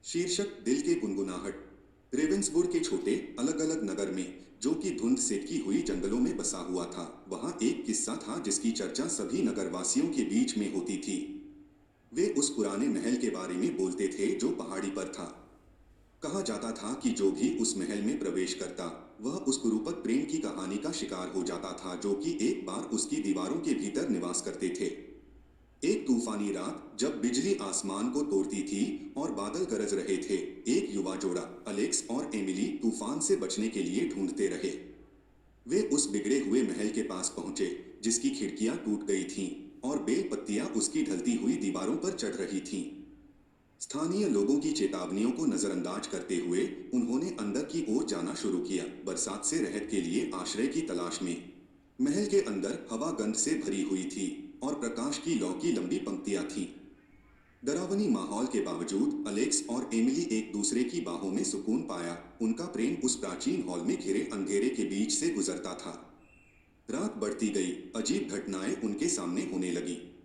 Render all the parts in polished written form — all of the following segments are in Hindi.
शीर्षक दिल के गुनगुनाहट। रेवेंसवुड के छोटे अलग अलग नगर में, जो कि धुंध सेकी हुई जंगलों में बसा हुआ था, वहां एक किस्सा था जिसकी चर्चा सभी नगरवासियों के बीच में होती थी। वे उस पुराने महल के बारे में बोलते थे जो पहाड़ी पर था। कहा जाता था कि जो भी उस महल में प्रवेश करता, वह उस कुरूपक प्रेम की कहानी का शिकार हो जाता था जो कि एक बार उसकी दीवारों के भीतर निवास करते थे। एक तूफानी रात जब बिजली आसमान को तोड़ती थी और बादल गरज रहे थे, एक युवा जोड़ा अलेक्स और एमिली तूफान से बचने के लिए ढूंढते रहे। वे उस बिगड़े हुए महल के पास पहुंचे, जिसकी खिड़कियां टूट गई थीं और बेल पत्तियां उसकी ढलती हुई दीवारों पर चढ़ रही थीं। स्थानीय लोगों की चेतावनियों को नजरअंदाज करते हुए उन्होंने अंदर की ओर जाना शुरू किया, बरसात से राहत के लिए आश्रय की तलाश में। महल के अंदर हवा गंध से भरी हुई थी और प्रकाश की लौ की लंबी पंक्तियां थीं। डरावनी माहौल के बावजूद अलेक्स और एमिली एक दूसरे की बाहों में सुकून पाया। उनका प्रेम उस प्राचीन हॉल में घिरे अंधेरे के बीच से गुजरता था। रात बढ़ती गई, अजीब घटनाएं उनके सामने होने लगी।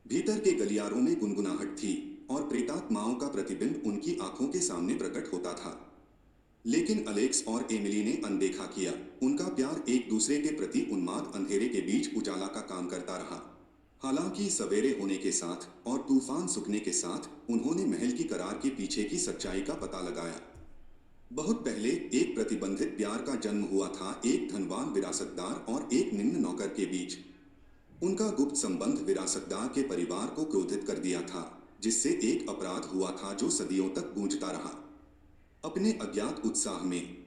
भीतर के गलियारों में गुनगुनाहट थी और प्रेतात्माओं का प्रतिबिंब उनकी आंखों के सामने प्रकट होता था। लेकिन अलेक्स और एमिली ने अनदेखा किया। उनका प्यार एक दूसरे के प्रति उन्माद अंधेरे के बीच उजाला का काम करता रहा। हालांकि सवेरे होने के साथ और तूफान सुखने के साथ उन्होंने महल की करार के पीछे की सच्चाई का पता लगाया। बहुत पहले एक प्रतिबंधित प्यार का जन्म हुआ था, एक धनवान विरासतदार और एक निम्न नौकर के बीच। उनका गुप्त संबंध विरासतदार के परिवार को क्रोधित कर दिया था, जिससे एक अपराध हुआ था जो सदियों तक गूंजता रहा। अपने अज्ञात उत्साह में